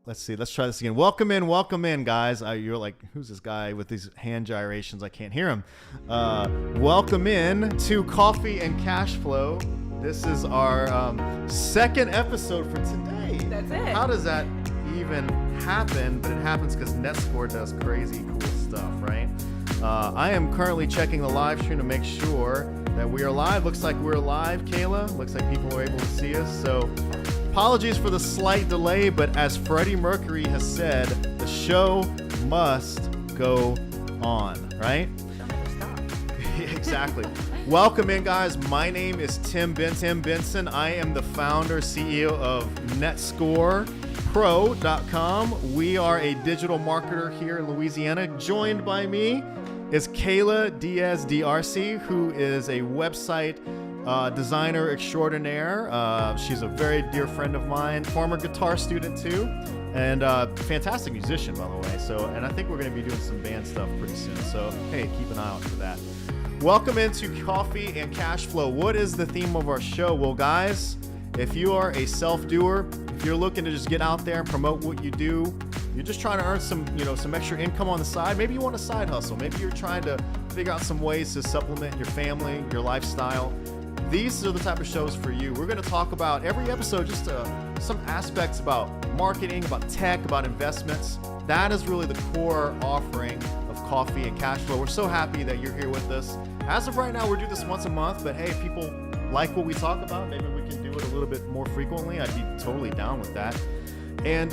let's see. Let's try this again. Welcome in, guys. You're like, who's this guy with these hand gyrations? I can't hear him. Welcome in to Coffee and Cashflow. This is our second episode for today. That's it. How does that even happen? But it happens because NetScore does crazy cool stuff, right? I am currently checking the live stream to make sure that we are live. Looks like we're live, Kayla. Looks like people are able to see us. So apologies for the slight delay, but as Freddie Mercury has said, the show must go on, right? Don't ever stop. Exactly. Welcome in, guys. My name is Tim Benson. I am the founder, CEO of NetScorePro.com. We are a digital marketer here in Louisiana. Joined by me is Kayla Diaz DRC, who is a website designer extraordinaire. She's a very dear friend of mine, former guitar student too, and fantastic musician, by the way. So, and I think we're going to be doing some band stuff pretty soon. So, hey, keep an eye out for that. Welcome into Coffee and Cashflow. What is the theme of our show? Well, guys, if you are a self-doer, if you're looking to just get out there and promote what you do, you're just trying to earn some extra income on the side. Maybe you want a side hustle. Maybe you're trying to figure out some ways to supplement your family, your lifestyle. These are the type of shows for you. We're going to talk about every episode just some aspects about marketing, about tech, about investments. That is really the core offering of Coffee and Cashflow. We're so happy that you're here with us. As of right now, we do this once a month, but hey, if people like what we talk about, maybe we can do it a little bit more frequently. I'd be totally down with that. And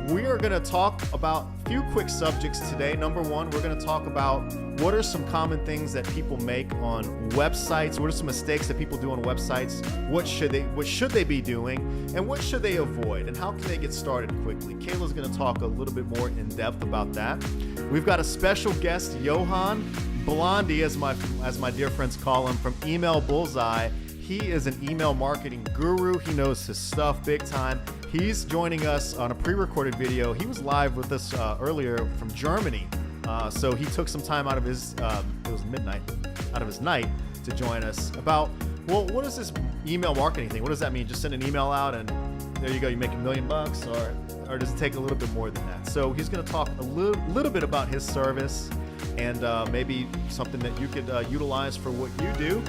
we are going to talk about a few quick subjects today. Number one, we're going to talk about what are some common things that people make on websites. What are some mistakes that people do on websites? What should they be doing? And what should they avoid? And how can they get started quickly? Kayla's going to talk a little bit more in depth about that. We've got a special guest, Johan Blondie, as my dear friends call him, from Email Bullseye. He is an email marketing guru. He knows his stuff big time. He's joining us on a pre-recorded video. He was live with us earlier from Germany. So he took some time out of his, it was midnight, out of his night to join us about, well, what is this email marketing thing? What does that mean? Just send an email out and there you go, you make $1 million, or does it take a little bit more than that? So he's gonna talk a little bit about his service and maybe something that you could utilize for what you do.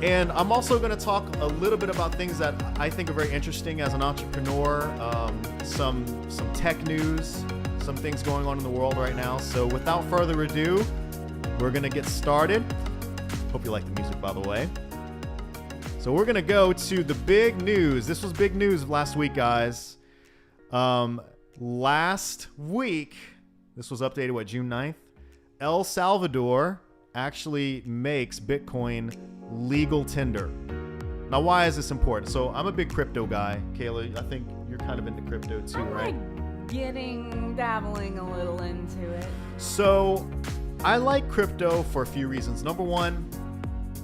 And I'm also going to talk a little bit about things that I think are very interesting as an entrepreneur, some tech news, some things going on in the world right now. So without further ado, we're going to get started. Hope you like the music, by the way. So we're going to go to the big news. This was big news last week, guys. Last week, this was updated, June 9th? El Salvador actually makes Bitcoin legal tender. Now, why is this important? So I'm a big crypto guy. Kayla, I think you're kind of into crypto too, right? I'm dabbling a little into it. So I like crypto for a few reasons. Number one,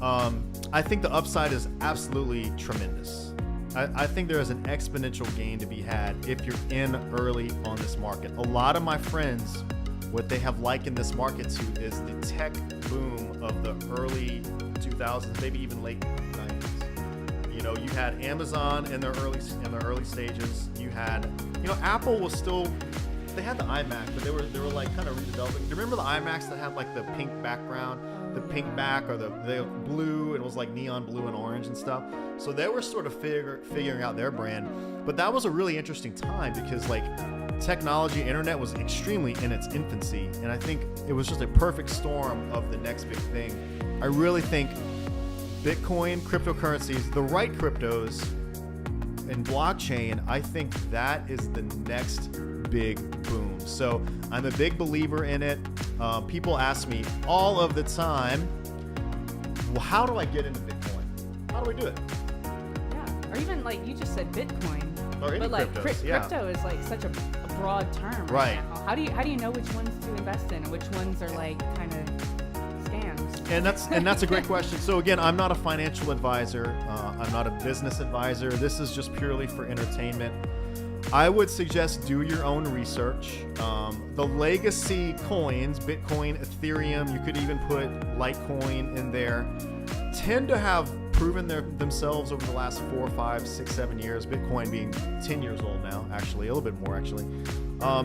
I think the upside is absolutely tremendous. I think there is an exponential gain to be had if you're in early on this market. A lot of my friends, what they have likened this market to is the tech boom of the early 2000s, maybe even late 90s. You know, you had Amazon in their early stages. You had, Apple was still, they had the iMac, but they were like kind of redeveloping. Do you remember the iMacs that had like the pink background, the pink back, or the blue, and it was like neon blue and orange and stuff? So they were sort of figuring out their brand. But that was a really interesting time because like technology, internet was extremely in its infancy, and I think it was just a perfect storm of the next big thing. I really think Bitcoin, cryptocurrencies, the right cryptos, and blockchain, I think that is the next big boom. So I'm a big believer in it. People ask me all of the time, well, how do I get into Bitcoin? How do I do it? Yeah, or even like you just said Bitcoin. Or any but like cryptos, yeah. Crypto is like such a broad term right now. How do you know which ones to invest in and which ones are like kind of scams? And that's a great question. So again, I'm not a financial advisor. I'm not a business advisor. This is just purely for entertainment. I would suggest do your own research. The legacy coins, Bitcoin, Ethereum, you could even put Litecoin in there, tend to have proven themselves over the last 4, 5, 6, 7 years. Bitcoin being 10 years old now, actually, a little bit more actually.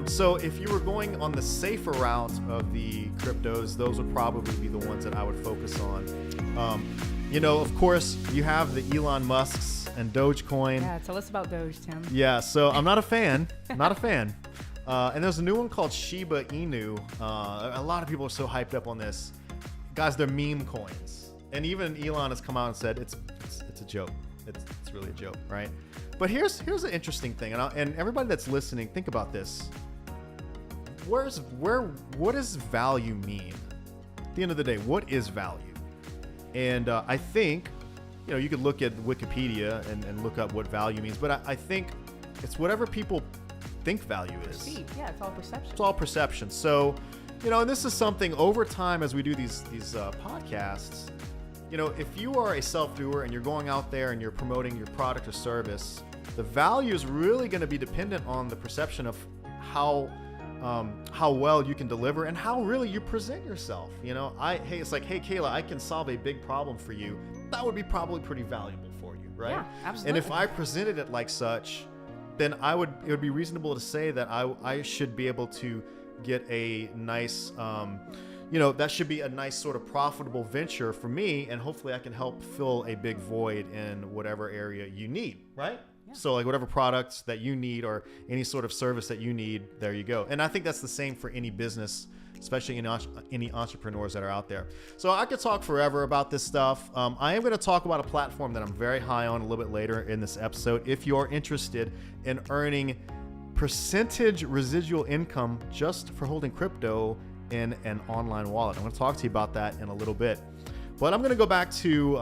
So if you were going on the safer route of the cryptos, those would probably be the ones that I would focus on. Of course, you have the Elon Musks and Dogecoin. Yeah, tell us about Doge, Tim. Yeah, so I'm not a fan. Not a fan. And there's a new one called Shiba Inu. A lot of people are so hyped up on this. Guys, they're meme coins. And even Elon has come out and said it's a joke. It's really a joke, right? But here's an interesting thing, and everybody that's listening, think about this. What does value mean? At the end of the day, what is value? And I think, you could look at Wikipedia and look up what value means, but I think it's whatever people think value is. Perceive. Yeah, it's all perception. It's all perception. So, and this is something over time as we do these podcasts. If you are a self-doer and you're going out there and you're promoting your product or service, the value is really going to be dependent on the perception of how well you can deliver and how really you present yourself. It's like, hey, Kayla, I can solve a big problem for you. That would be probably pretty valuable for you, right? Yeah, absolutely. And if I presented it like such, then it would be reasonable to say that I should be able to get a nice, that should be a nice sort of profitable venture for me, and hopefully I can help fill a big void in whatever area you need, right? Yeah. So like whatever products that you need or any sort of service that you need, there you go. And I think that's the same for any business, especially any entrepreneurs that are out there. So I could talk forever about this stuff. I am going to talk about a platform that I'm very high on a little bit later in this episode. If you're interested in earning percentage residual income just for holding crypto in an online wallet, I'm going to talk to you about that in a little bit. But I'm going to go back to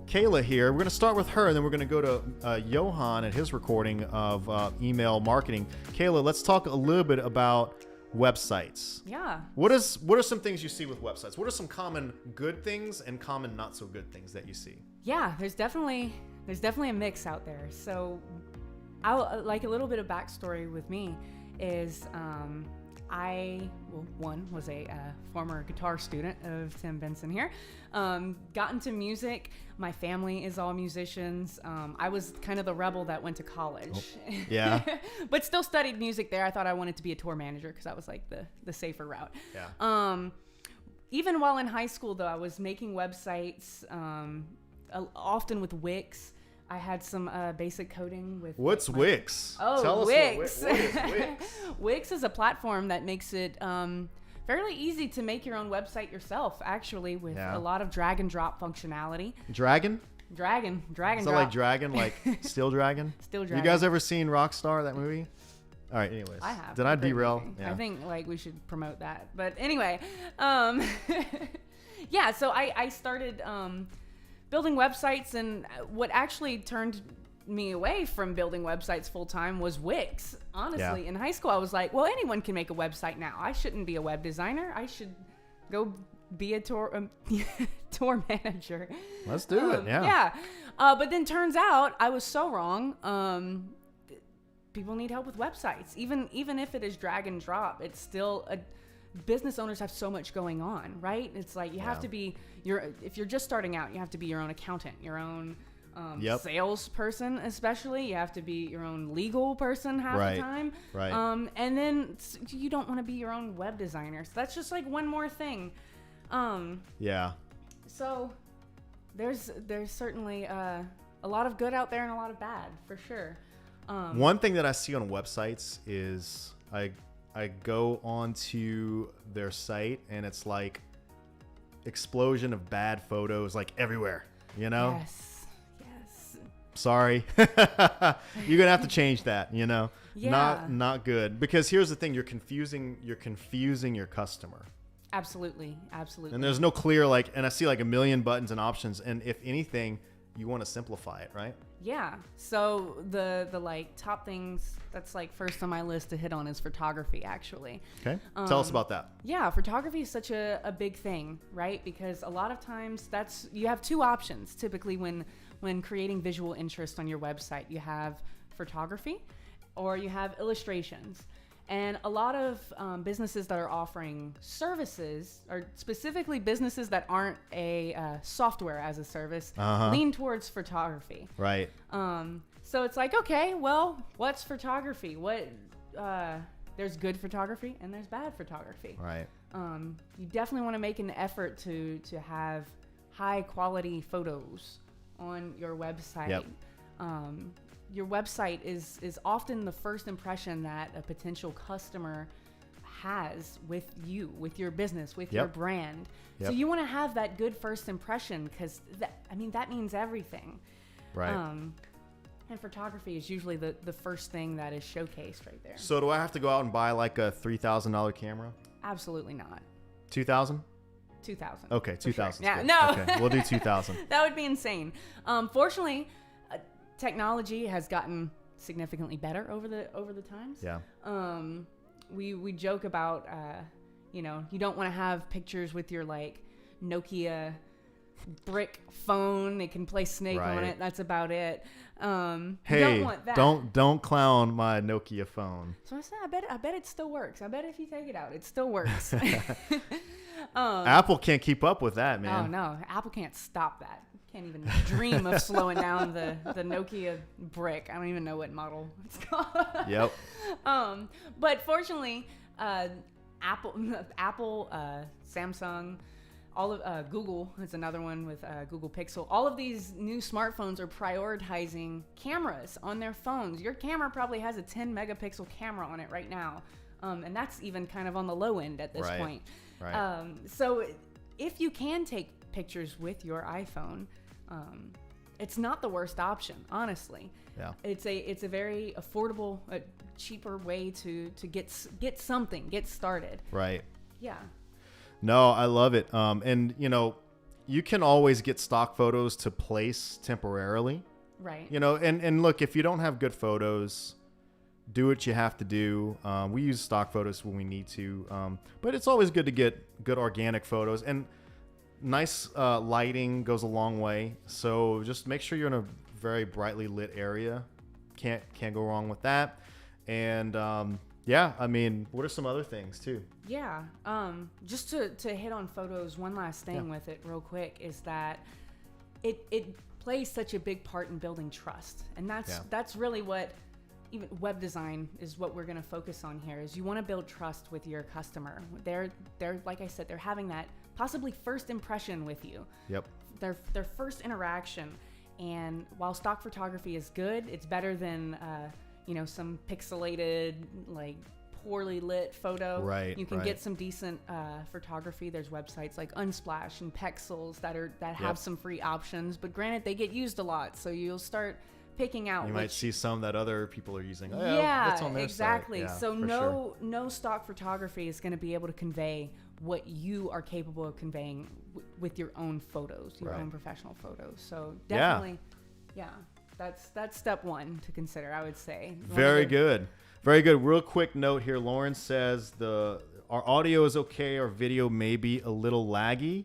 Kayla here. We're going to start with her, and then we're going to go to Johan and his recording of email marketing. Kayla, let's talk a little bit about websites. Yeah. What are some things you see with websites? What are some common good things and common not so good things that you see? Yeah, there's definitely a mix out there. So I'll like a little bit of backstory with me is one was a former guitar student of Tim Benson here. Got into music. My family is all musicians. I was kind of the rebel that went to college. Oh, yeah. But still studied music there. I thought I wanted to be a tour manager because that was like the safer route. Yeah. Even while in high school, though, I was making websites, often with Wix. I had some basic coding with. What's Wix? Oh, Tell Wix. Us what is Wix? Wix is a platform that makes it fairly easy to make your own website yourself, actually, with a lot of drag and drop functionality. Dragon Is that drop. Like Dragon, like Steel Dragon? Steel Dragon. You guys ever seen Rockstar, that movie? All right, anyways. I have. Did I derail? Yeah. I think we should promote that. But anyway, yeah, so I started building websites, and what actually turned me away from building websites full time was Wix. Honestly, in high school, I was like, well, anyone can make a website now. I shouldn't be a web designer. I should go be a tour manager. Let's do it. Yeah. Yeah. But then turns out I was so wrong. People need help with websites. Even if it is drag and drop, it's still business owners have so much going on, right? It's like you have to be if you're just starting out, you have to be your own accountant, your own salesperson, especially. You have to be your own legal person half the time. Right. And then you don't want to be your own web designer. So that's just like one more thing. Yeah. So there's certainly a lot of good out there and a lot of bad, for sure. One thing that I see on websites is I go onto their site and it's like explosion of bad photos like everywhere, Yes. Sorry. You're going to have to change that, Yeah. Not good. Because here's the thing, you're confusing your customer. Absolutely. And there's no clear and I see like a million buttons and options, and if anything, you want to simplify it, right? Yeah. So the top things that's first on my list to hit on is photography, actually. Okay. Tell us about that. Yeah, photography is such a big thing, right? Because a lot of times you have two options typically when creating visual interest on your website. You have photography or you have illustrations. And a lot of businesses that are offering services, or specifically businesses that aren't a software as a service, lean towards photography. Right. So it's like, okay, well, what's photography? There's good photography and there's bad photography. Right. You definitely want to make an effort to have high quality photos on your website. Yep. Your website is often the first impression that a potential customer has with you, with your business, with your brand. So you want to have that good first impression, because that means everything. Right. And photography is usually the first thing that is showcased right there. So do I have to go out and buy like a $3,000 camera? Absolutely not. 2,000? 2,000. Okay, 2,000. Sure. Yeah, no. Okay, we'll do 2,000. That would be insane. Fortunately, technology has gotten significantly better over the times. Yeah. We joke about you don't want to have pictures with your like Nokia brick phone. It can play Snake on it. That's about it. Hey, don't want that. don't clown my Nokia phone. So I said, I bet it still works. I bet if you take it out, it still works. Apple can't keep up with that, man. Oh no, Apple can't stop that. Can't even dream of slowing down the Nokia brick. I don't even know what model it's called. Yep. But fortunately, Apple, Samsung, all of Google is another one with Google Pixel. All of these new smartphones are prioritizing cameras on their phones. Your camera probably has a 10 megapixel camera on it right now, and that's even kind of on the low end at this point. Right. So if you can take pictures with your iPhone, it's not the worst option, honestly. Yeah. It's a very affordable, cheaper way to get started. Right. Yeah. No, I love it. And you can always get stock photos to place temporarily. Right. And look, if you don't have good photos, do what you have to do. We use stock photos when we need to, but it's always good to get good organic photos, and nice lighting goes a long way. So just make sure you're in a very brightly lit area. Can't go wrong with that. And what are some other things too? Yeah. Just to hit on photos, one last thing with it real quick is that it plays such a big part in building trust. And that's really what even web design is, what we're going to focus on here. Is you want to build trust with your customer. They're like I said, they're having that possibly first impression with you. Yep. Their first interaction. And while stock photography is good, it's better than some pixelated, like poorly lit photo. Right. You can get some decent photography. There's websites like Unsplash and Pexels that have some free options, but granted, they get used a lot, so you'll start picking out. You might see some that other people are using. Oh, yeah, on their exactly. Site. Yeah, so no stock photography is going to be able to convey what you are capable of conveying with your own photos, your own professional photos. So definitely, that's step one to consider, I would say. Very good. Real quick note here. Lauren says our audio is okay. Our video may be a little laggy.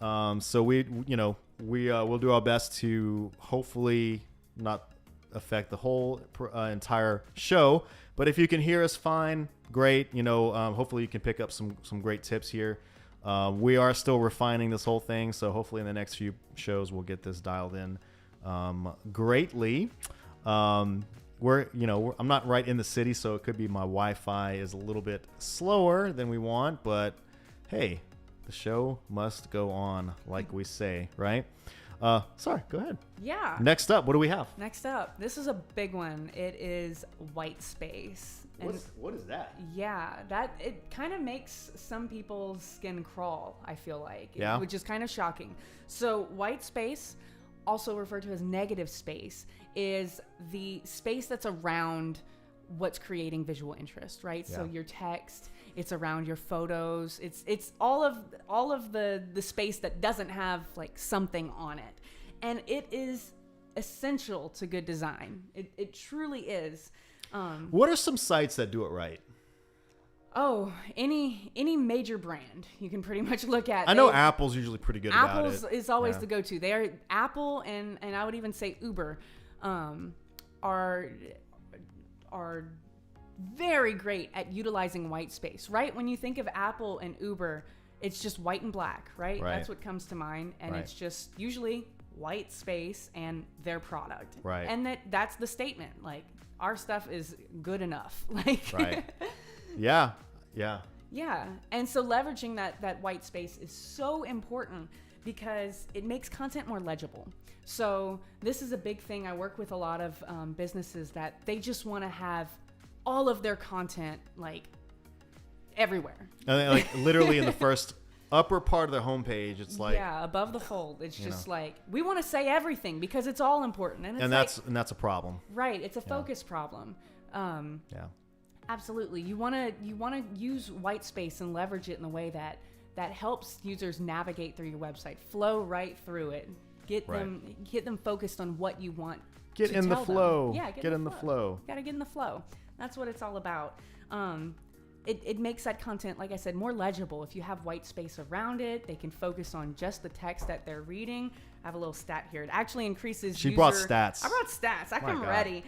So we'll do our best to hopefully not affect the whole entire show. But if you can hear us fine, great. Hopefully you can pick up some great tips here. We are still refining this whole thing, so hopefully in the next few shows we'll get this dialed in greatly. I'm not right in the city, so it could be my Wi-Fi is a little bit slower than we want, but hey, the show must go on, like we say, right? Sorry, go ahead. Yeah. Next up, what do we have? Next up, this is a big one. It is white space. What is that? Yeah, it kind of makes some people's skin crawl, I feel like, which is kind of shocking. So white space, also referred to as negative space, is the space that's around what's creating visual interest, right? Yeah. So your text, it's around your photos, it's all of the space that doesn't have like something on it. And it is essential to good design. It truly is. What are some sites that do it right? Oh, any major brand you can pretty much look at. I know Apple's usually pretty good about it. Apple's is always the go-to. They are Apple and I would even say Uber are very great at utilizing white space, right? When you think of Apple and Uber, it's just white and black, right? That's what comes to mind. And it's just usually white space and their product. Right. And that's the statement. Like, our stuff is good enough. Like, right. Yeah. Yeah. And so leveraging that white space is so important because it makes content more legible. So this is a big thing. I work with a lot of businesses that they just want to have all of their content like everywhere. And like literally in the first upper part of the homepage, it's like, yeah, above the fold. It's just like, we want to say everything because it's all important. And, it's that's a problem. Right. It's a focus problem. Yeah. Absolutely. You want to use white space and leverage it in a way that helps users navigate through your website, flow right through it, get them focused on what you want. Get in the flow. Yeah, get in the flow. Got to get in the flow. That's what it's all about. It makes that content, like I said, more legible. If you have white space around it, they can focus on just the text that they're reading. I have a little stat here. It actually increases She brought stats. I brought stats. I come ready.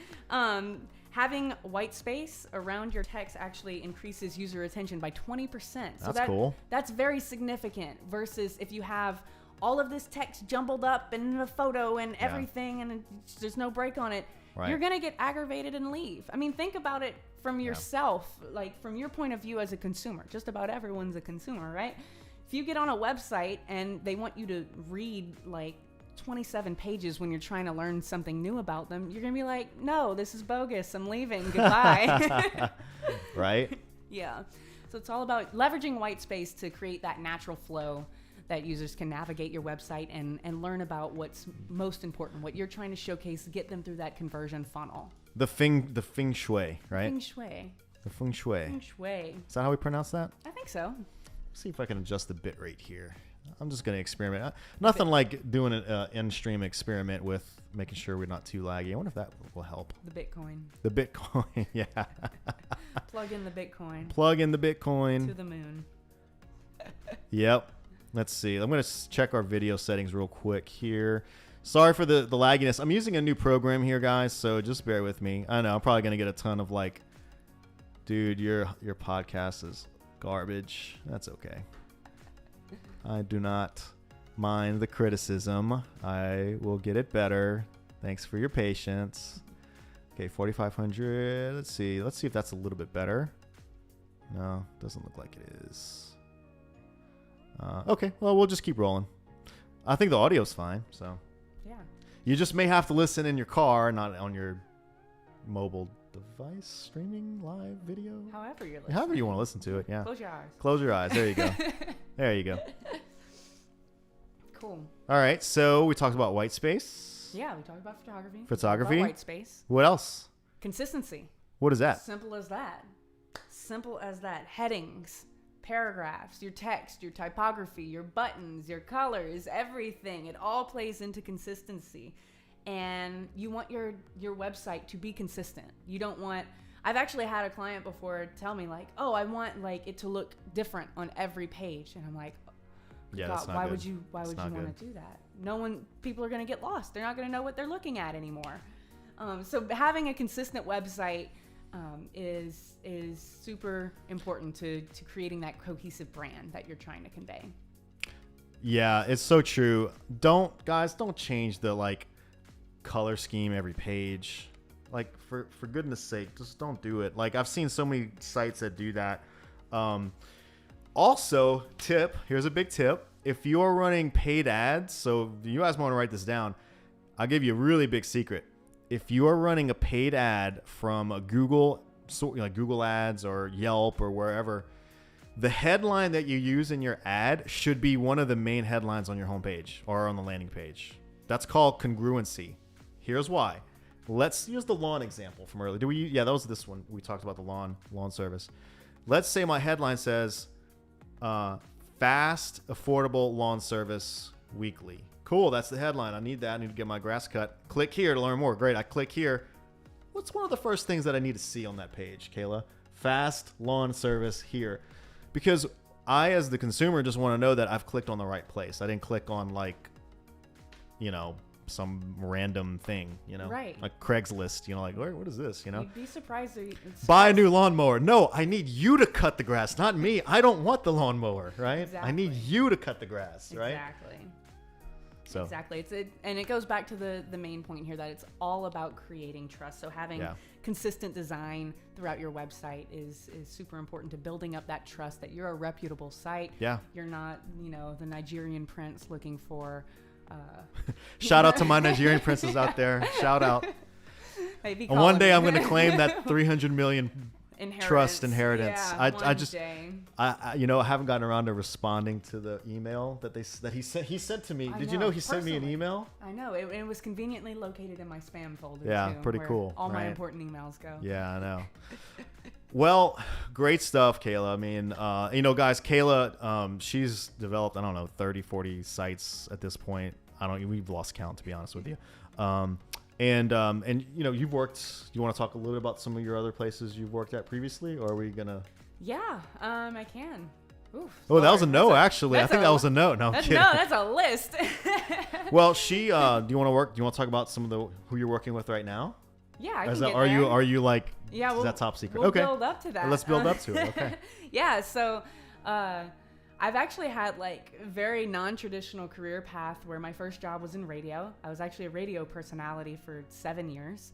Having white space around your text actually increases user attention by 20%. So that's cool. That's very significant versus if you have all of this text jumbled up and a photo and everything and there's no break on it. Right. You're going to get aggravated and leave. I mean, think about it from yourself, like from your point of view as a consumer. Just about everyone's a consumer, right? If you get on a website and they want you to read like 27 pages when you're trying to learn something new about them, you're going to be like, no, this is bogus. I'm leaving. Goodbye. Right? Yeah. So it's all about leveraging white space to create that natural flow that users can navigate your website and learn about what's most important, what you're trying to showcase, get them through that conversion funnel. The feng shui, right? Feng shui. The feng shui. Feng shui. Is that how we pronounce that? I think so. Let's see if I can adjust the bit rate here. I'm just going to experiment. Nothing like doing an in-stream experiment with making sure we're not too laggy. I wonder if that will help. The Bitcoin. The Bitcoin, yeah. Plug in the Bitcoin. Plug in the Bitcoin. To the moon. Yep. Let's see. I'm going to check our video settings real quick here. Sorry for the lagginess. I'm using a new program here, guys, so just bear with me. I know I'm probably going to get a ton of like, dude, your podcast is garbage. That's okay. I do not mind the criticism. I will get it better. Thanks for your patience. Okay, 4,500. Let's see. Let's see if that's a little bit better. No, doesn't look like it is. Okay, well, we'll just keep rolling. I think the audio's fine, so. Yeah. You just may have to listen in your car, not on your mobile device, streaming live video. However you're listening. However you want to listen to it, yeah. Close your eyes. Close your eyes. There you go. There you go. Cool. All right, so we talked about white space. Yeah, we talked about photography. Photography. About white space. What else? Consistency. What is that? Simple as that. Simple as that. Headings, paragraphs, your text, your typography, your buttons, your colors, everything. It all plays into consistency. And you want your website to be consistent. You don't want... I've actually had a client before tell me like, oh, I want like it to look different on every page. And I'm like, yeah, God, that's not why good. would you want to do that? People are going to get lost. They're not going to know what they're looking at anymore. So having a consistent website is super important to creating that cohesive brand that you're trying to convey. Yeah, it's so true. Don't change the like color scheme every page. Like for goodness sake, just don't do it. Like I've seen so many sites that do that. Also, here's a big tip. If you're running paid ads, so you guys want to write this down, I'll give you a really big secret. If you are running a paid ad from a Google, like Google Ads or Yelp or wherever, the headline that you use in your ad should be one of the main headlines on your homepage or on the landing page. That's called congruency. Here's why. Let's use the lawn example from earlier. Yeah, that was this one. We talked about the lawn service. Let's say my headline says, fast, affordable lawn service weekly. Cool, that's the headline. I need that. I need to get my grass cut. Click here to learn more. Great, I click here. What's one of the first things that I need to see on that page, Kayla? Fast lawn service here. Because I, as the consumer, just want to know that I've clicked on the right place. I didn't click on like, some random thing, you know, Right. like Craigslist, you know, like what is this, you know? You'd be surprised. Buy a new lawnmower. No, I need you to cut the grass, not me. I don't want the lawnmower, right? I need Exactly. you to cut the grass, right? Exactly. So Exactly. And it goes back to the main point here that it's all about creating trust. So having consistent design throughout your website is super important to building up that trust that you're a reputable site. Yeah. You're not, the Nigerian prince looking for. Shout out to my Nigerian princes out there. Shout out. Maybe And one day I'm going to claim that 300 million trust inheritance. Yeah, I just day. I haven't gotten around to responding to the email that he sent to me. Did you know he sent me an personally. email? I know it was conveniently located in my spam folder. Yeah, too, pretty where cool, All my right? important emails go. Yeah, I know. Well, great stuff, Kayla. I mean, guys, Kayla, she's developed, I don't know, 30, 40 sites at this point. We've lost count, to be honest with you. And you've worked, you want to talk a little bit about some of your other places you've worked at previously, or are we going to? Yeah, I can. Oof, Oh, that was a sorry. no, actually. I think that was a no. No, I'm kidding. No, that's a list. Well, do you want to talk about some of who you're working with right now? Yeah, I can Is get that, are there. you like, Yeah, is that top secret? We'll Okay. build up to that. Let's build up to it. Okay. Yeah, so I've actually had like very non-traditional career path where my first job was in radio. I was actually a radio personality for 7 years.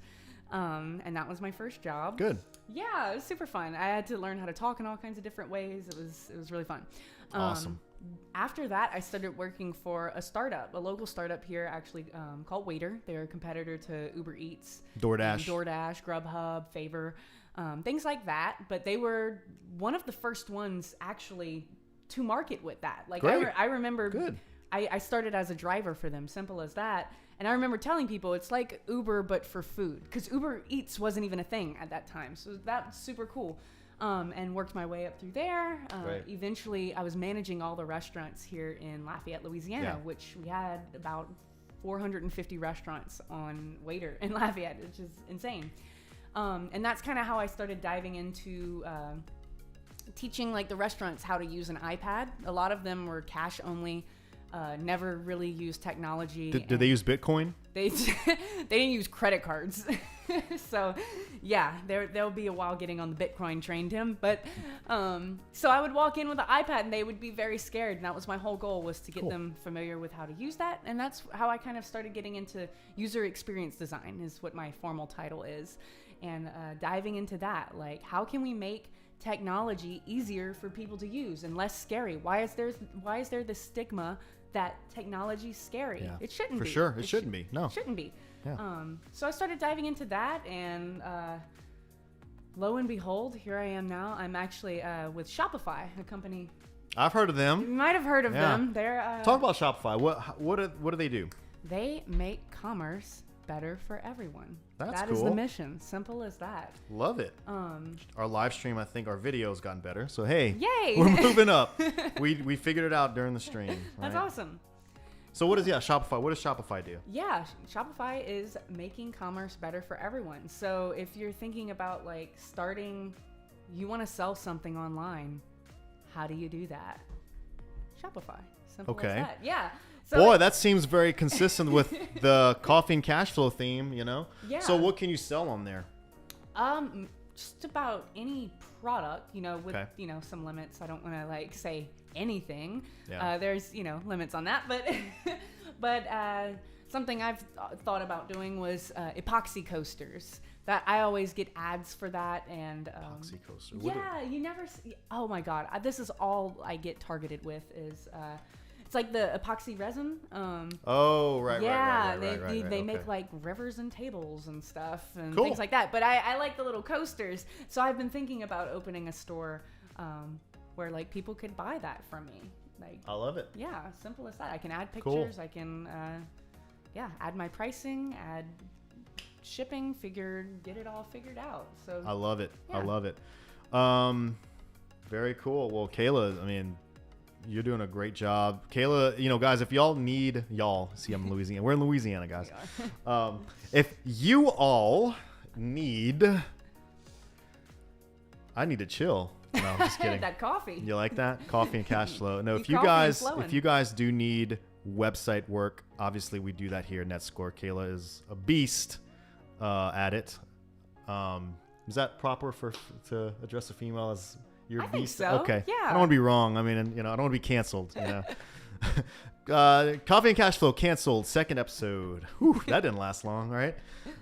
And that was my first job. Good. Yeah, it was super fun. I had to learn how to talk in all kinds of different ways. It was really fun. Awesome. After that, I started working for a startup, a local startup here, actually called Waiter. They're a competitor to Uber Eats, DoorDash, Grubhub, Favor, things like that. But they were one of the first ones actually to market with that. Like I remember, Good. I started as a driver for them, simple as that. And I remember telling people it's like Uber, but for food, because Uber Eats wasn't even a thing at that time. So that's super cool. And worked my way up through there. Right. Eventually, I was managing all the restaurants here in Lafayette, Louisiana, which we had about 450 restaurants on Waiter in Lafayette, which is insane. And that's kind of how I started diving into teaching like the restaurants how to use an iPad. A lot of them were cash only. Never really used technology. Did they use Bitcoin? They didn't use credit cards. So yeah, there'll be a while getting on the Bitcoin train, Tim. But so I would walk in with an iPad and they would be very scared. And that was my whole goal, was to get them familiar with how to use that. And that's how I kind of started getting into user experience design, is what my formal title is. And diving into that, like how can we make technology easier for people to use and less scary? Why is there this stigma that technology's scary? Yeah. It shouldn't For be. sure. It shouldn't be. No. It shouldn't be. Yeah. So I started diving into that, and lo and behold, here I am now. I'm actually with Shopify, a company I've heard of you them. might have heard of Yeah. them. They're Talk about Shopify. What do they do? they make commerce better for everyone. That's That is cool. the mission. Simple as that. Love it. Our live stream, I think our video's gotten better. So hey, Yay! we're moving up. We figured it out during the stream. That's right? awesome. So what is Shopify? What does Shopify do? Yeah, Shopify is making commerce better for everyone. So if you're thinking about like starting, you want to sell something online, how do you do that? Shopify. Simple as that. Yeah. So Boy, that seems very consistent with the coffee and cash flow theme, you know? Yeah. So what can you sell on there? Just about any product, with Okay. some limits. I don't want to like say anything. Yeah. There's limits on that, but something I've thought about doing was epoxy coasters. That I always get ads for that, and Epoxy coaster. you never see. Oh my god, this is all I get targeted with is it's like the epoxy resin. Oh, right, Yeah, right. they make like rivers and tables and stuff and things like that. But I like the little coasters, so I've been thinking about opening a store where like people could buy that from me. Like, I love it. yeah, simple as that. I can add Cool. pictures. I can add my pricing, add shipping, get it all figured out. So I love it. Yeah. I love it. Very cool. Well, Kayla, I mean, you're doing a great job. Kayla, guys, if y'all need, see, I'm in Louisiana. We're in Louisiana, guys. If you all need, I need to chill. No, I'm just kidding. that coffee. You like that? Coffee and cash flow. No, Keep if you coffee guys flowing. do need website work. Obviously, we do that here at NetScore. Kayla is a beast at it. Is that proper to address a female as your beast? I think so. Okay. Yeah. I don't want to be wrong. I mean, I don't want to be canceled. Coffee and Cashflow canceled, second episode. Whew, that didn't last long, right?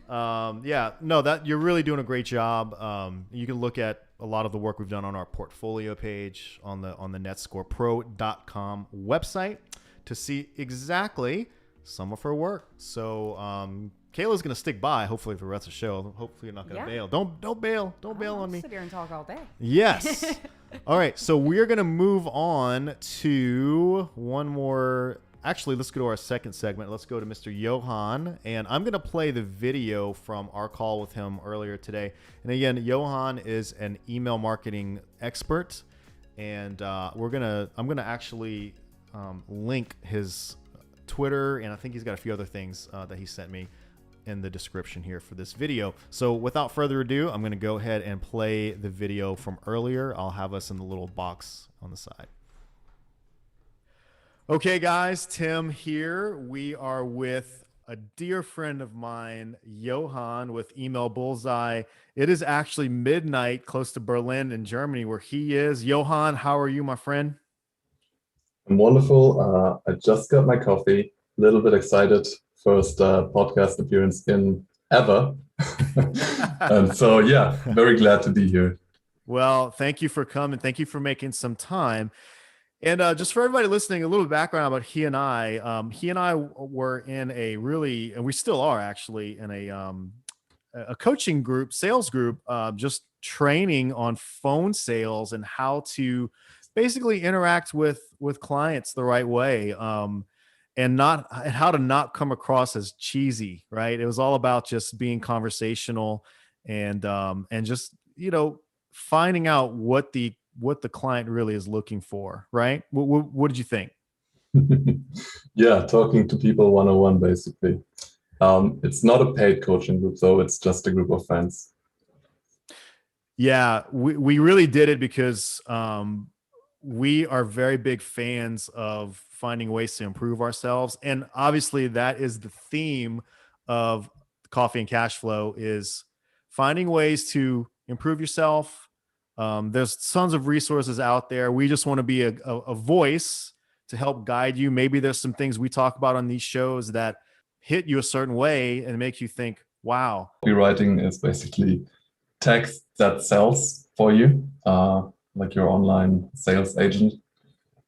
That you're really doing a great job. You can look at a lot of the work we've done on our portfolio page on the netscorepro.com website to see exactly some of her work. So Kayla's gonna stick by hopefully for the rest of the show. Hopefully you're not gonna bail. Don't bail. Don't bail on me. Sit here and talk all day. Yes. All right. So we're gonna move on to one more. Actually, let's go to our second segment. Let's go to Mr. Johan, and I'm gonna play the video from our call with him earlier today. And again, Johan is an email marketing expert, and I'm gonna actually link his Twitter, and I think he's got a few other things that he sent me in the description here for this video. So without further ado, I'm going to go ahead and play the video from earlier. I'll have us in the little box on the side. Okay, guys, Tim here. We are with a dear friend of mine, Johan, with Email Bullseye. It is actually midnight close to Berlin in Germany where he is. Johan, how are you, my friend? I'm wonderful. I just got my coffee, a little bit excited. First podcast appearance in ever. And so, yeah, very glad to be here. Well, thank you for coming. Thank you for making some time. And just for everybody listening, a little background about he and I. He and I were in and we still are actually, in a coaching group, sales group, just training on phone sales and how to basically interact with clients the right way. And how to not come across as cheesy, right? It was all about just being conversational and just, finding out what the client really is looking for, right? What did you think? Yeah, talking to people one-on-one, basically. It's not a paid coaching group, though. It's just a group of friends. Yeah, we really did it because we are very big fans of finding ways to improve ourselves. And obviously that is the theme of Coffee and Cashflow, is finding ways to improve yourself. There's tons of resources out there. We just want to be a voice to help guide you. Maybe there's some things we talk about on these shows that hit you a certain way and make you think, wow. Copywriting is basically text that sells for you, like your online sales agent.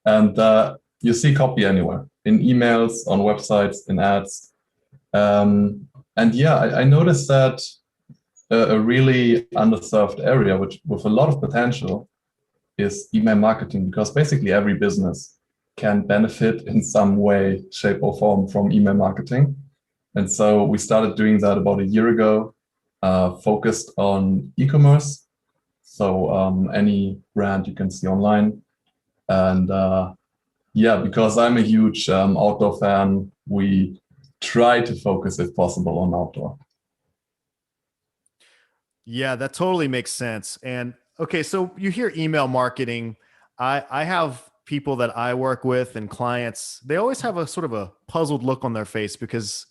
And you see copy anywhere, in emails, on websites, in ads. And yeah, I noticed that a really underserved area, which with a lot of potential, is email marketing, because basically every business can benefit in some way, shape, or form from email marketing. And so we started doing that about a year ago, focused on e-commerce. So any brand you can see online. And yeah, because I'm a huge outdoor fan, we try to focus, if possible, on outdoor. Yeah, that totally makes sense. And okay, so you hear email marketing. I have people that I work with and clients, they always have a sort of a puzzled look on their face because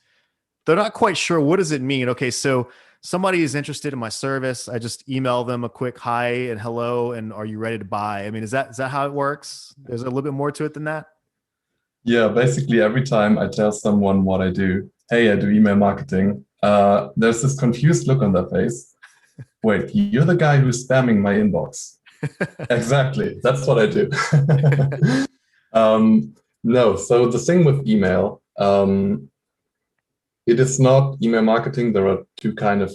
they're not quite sure, what does it mean? Okay, so somebody is interested in my service. I just email them a quick hi and hello, and are you ready to buy? I mean, is that how it works? There's a little bit more to it than that? Yeah, basically every time I tell someone what I do, hey, I do email marketing, there's this confused look on their face. Wait, you're the guy who's spamming my inbox. Exactly, that's what I do. No, so the thing with email, it is not email marketing. There are two kind of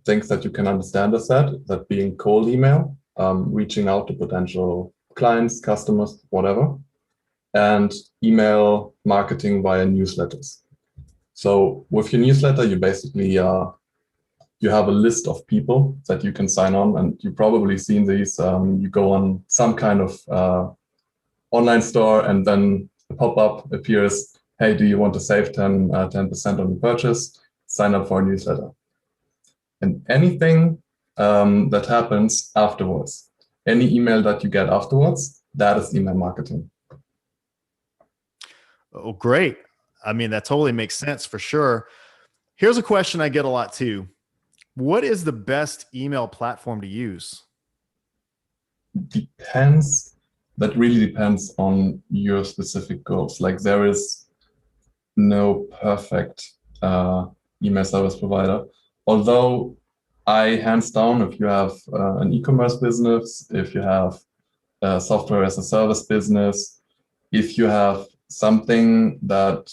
things that you can understand as that being cold email, reaching out to potential clients, customers, whatever, and email marketing via newsletters. So with your newsletter, you basically you have a list of people that you can sign on, and you've probably seen these. You go on some kind of online store, and then a pop-up appears. Hey, do you want to save 10% on your purchase? Sign up for a newsletter. And anything that happens afterwards, any email that you get afterwards, that is email marketing. Oh, great. I mean, that totally makes sense for sure. Here's a question I get a lot too. What is the best email platform to use? Depends. That really depends on your specific goals. Like there is no perfect email service provider. Although I hands down, if you have an e-commerce business, if you have a software as a service business, if you have something that,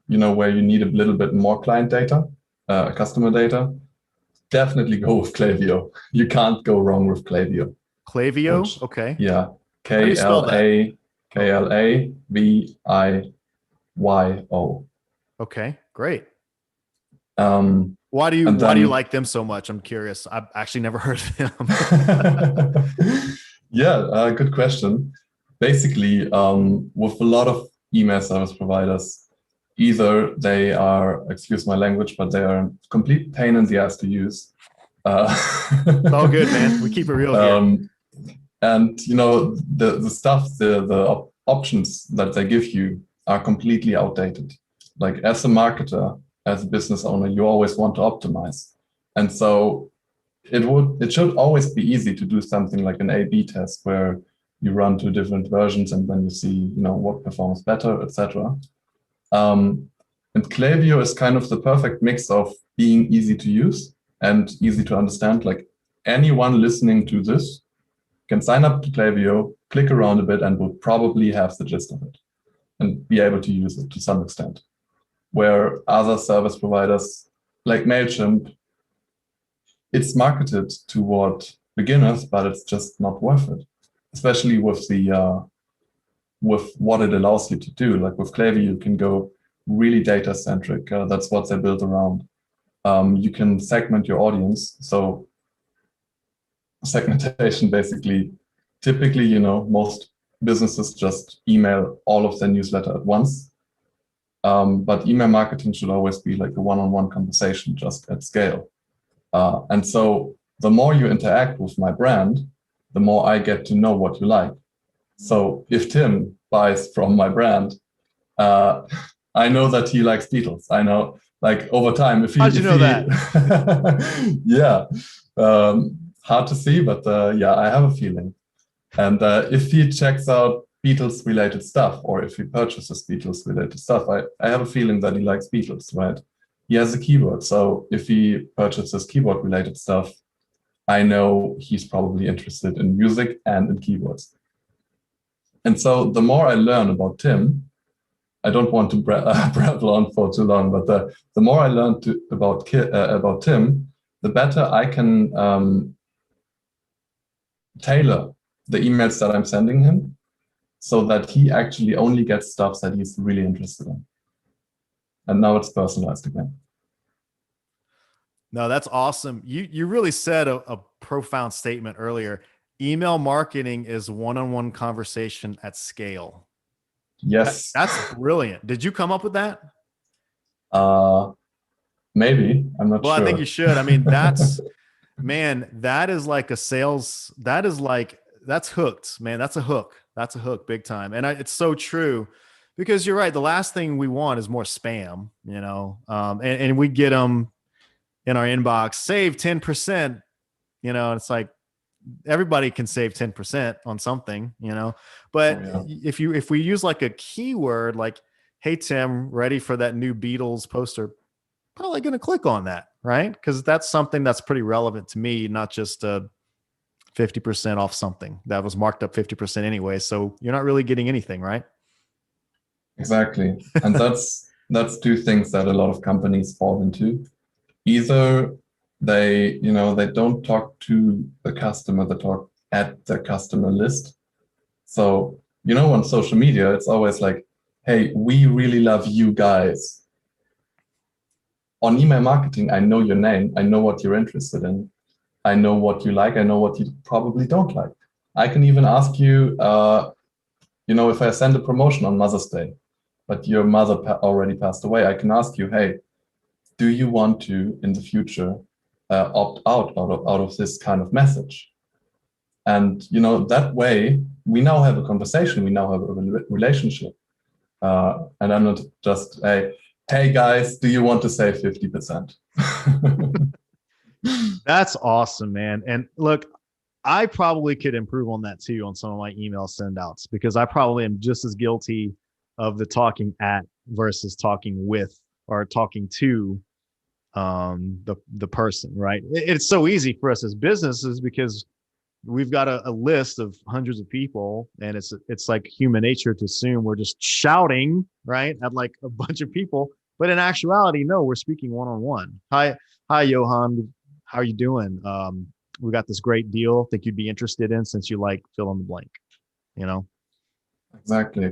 where you need a little bit more client data, customer data, definitely go with Klaviyo. You can't go wrong with Klaviyo. Klaviyo? Okay. Yeah. How do you spell that? Klaviyo. Okay, great. Um, Why do you and why do you then, like them so much? I'm curious. I've actually never heard of them. yeah, good question. Basically, with a lot of email service providers, either they are, excuse my language, but they are a complete pain in the ass to use. It's all good, man. We keep it real here. And the stuff, the options that they give you are completely outdated. Like as a marketer, as a business owner, you always want to optimize. And so it should always be easy to do something like an A/B test where you run two different versions and then you see, what performs better, etc. And Klaviyo is kind of the perfect mix of being easy to use and easy to understand. Like anyone listening to this can sign up to Klaviyo, click around a bit, and would probably have the gist of it and be able to use it to some extent. Where other service providers like MailChimp, it's marketed toward beginners, but it's just not worth it, especially with with what it allows you to do. Like with Klaviyo, you can go really data centric. That's what they built around. You can segment your audience. So segmentation, basically, typically, most businesses just email all of their newsletter at once. But email marketing should always be like a one-on-one conversation, just at scale. And so the more you interact with my brand, the more I get to know what you like. So if Tim buys from my brand, I know that he likes Beatles. I know, like over time, if he, how'd you know that? Yeah, hard to see, but yeah, I have a feeling. And if he checks out Beatles related stuff, or if he purchases Beatles related stuff, I have a feeling that he likes Beatles, right? He has a keyboard. So if he purchases keyboard related stuff, I know he's probably interested in music and in keyboards. And so the more I learn about Tim, I don't want to babble on for too long, but the more I learn about Tim, the better I can tailor the emails that I'm sending him so that he actually only gets stuff that he's really interested in. And now it's personalized again. No, that's awesome. You really said a profound statement earlier. Email marketing is one-on-one conversation at scale. Yes. That's brilliant. Did you come up with that? Maybe. I'm not sure. Well, I think you should. I mean, man, that is like a sales, that's hooked, man. That's a hook. That's a hook big time. And it's so true because you're right. The last thing we want is more spam, and we get them in our inbox, save 10%, it's like everybody can save 10% on something, but if we use like a keyword, like, hey, Tim, ready for that new Beatles poster, probably going to click on that, right? Because that's something that's pretty relevant to me, not just 50% off something that was marked up 50% anyway. So you're not really getting anything, right? Exactly. And that's two things that a lot of companies fall into. Either they don't talk to the customer, they talk at the customer list. So, on social media, it's always like, hey, we really love you guys. On email marketing, I know your name. I know what you're interested in. I know what you like. I know what you probably don't like. I can even ask you, if I send a promotion on Mother's Day, but your mother already passed away, I can ask you, hey, do you want to, in the future, opt out of this kind of message? And, that way, we now have a conversation. We now have a relationship. And I'm not just, hey guys, do you want to save 50%? That's awesome, man. And look, I probably could improve on that too on some of my email send outs, because I probably am just as guilty of the talking at versus talking with or talking to the person, right? It's so easy for us as businesses because we've got a list of hundreds of people, and it's like human nature to assume we're just shouting, right, at like a bunch of people. But in actuality, no, we're speaking one-on-one. Hi, Johan. How are you doing? We got this great deal. Think you'd be interested in, since you like fill in the blank, you know? Exactly.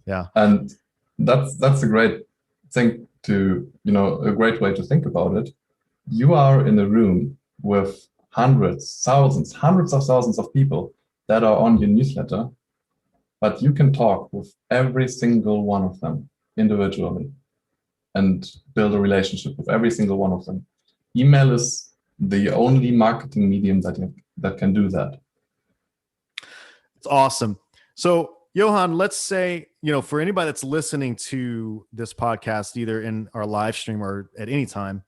Yeah. And that's a great thing to, a great way to think about it. You are in a room with hundreds of thousands of people that are on your newsletter, but you can talk with every single one of them individually and build a relationship with every single one of them. Email is the only marketing medium that can do that. It's awesome. So, Johan, let's say, for anybody that's listening to this podcast, either in our live stream or at any time,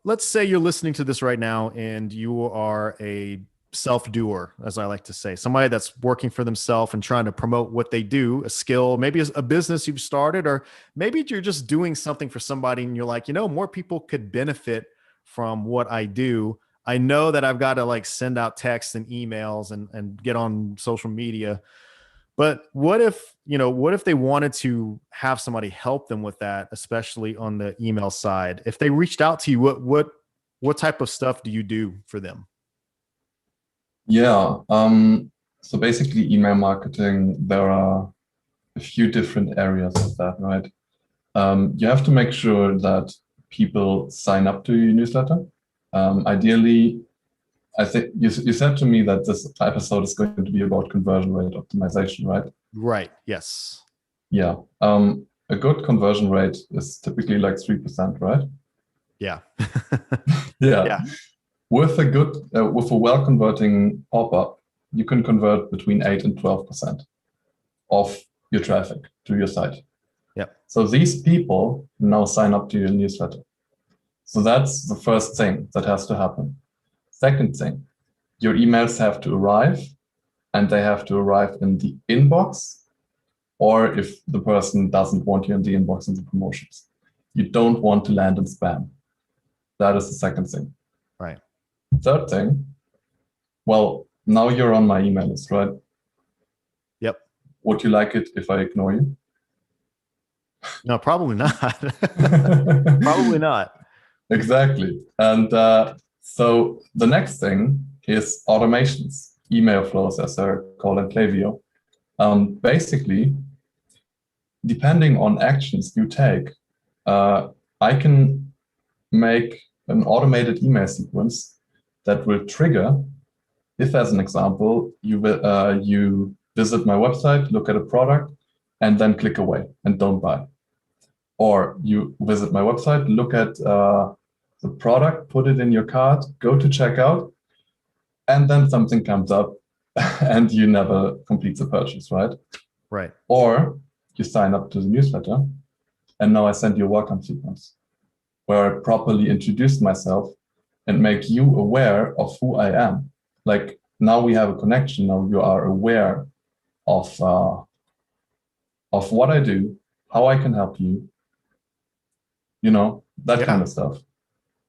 let's say you're listening to this right now and you are a self-doer, as I like to say, somebody that's working for themselves and trying to promote what they do, a skill, maybe a business you've started, or maybe you're just doing something for somebody and you're like, more people could benefit from what I do. I know that I've got to like send out texts and emails and get on social media. But what if they wanted to have somebody help them with that, especially on the email side? If they reached out to you, what type of stuff do you do for them? Yeah. So basically email marketing, there are a few different areas of that, right? You have to make sure that people sign up to your newsletter. Ideally, I think you said to me that this episode is going to be about conversion rate optimization, right? Right. Yes. Yeah. A good conversion rate is typically like 3%, right? Yeah. Yeah. With a well converting pop-up, you can convert between 8 and 12% of your traffic to your site. Yep. So these people now sign up to your newsletter. So that's the first thing that has to happen. Second thing, your emails have to arrive, and they have to arrive in the inbox, or if the person doesn't want you in the inbox in the promotions. You don't want to land in spam. That is the second thing. Right. Third thing, well, now you're on my email list, right? Yep. Would you like it if I ignore you? No, probably not. Probably not. Exactly. And so the next thing is automations, email flows, as they're called in Klaviyo. Basically, depending on actions you take, I can make an automated email sequence that will trigger if, as an example, you visit my website, look at a product, and then click away and don't buy. Or you visit my website, look at the product, put it in your cart, go to checkout, and then something comes up and you never complete the purchase, right? Right. Or you sign up to the newsletter, and now I send you a welcome sequence where I properly introduce myself and make you aware of who I am. Like, now we have a connection. Now you are aware of what I do, how I can help you, that kind of stuff.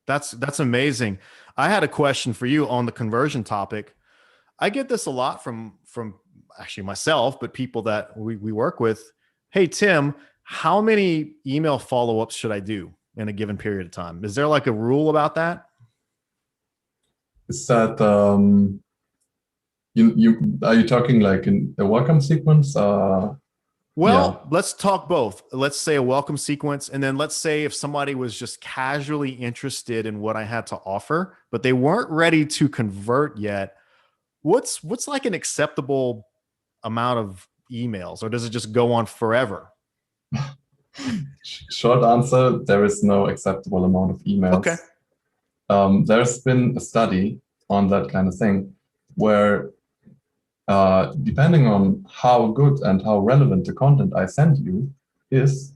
That's amazing. I had a question for you on the conversion topic. I get this a lot from actually myself, but people that we work with. Hey, Tim, how many email follow-ups should I do in a given period of time? Is there like a rule about that? Is that are you talking like in a welcome sequence? Let's talk both. Let's say a welcome sequence, and then let's say if somebody was just casually interested in what I had to offer, but they weren't ready to convert yet. What's like an acceptable amount of emails, or does it just go on forever? Short answer, there is no acceptable amount of emails. Okay. There's been a study on that kind of thing where depending on how good and how relevant the content I send you is,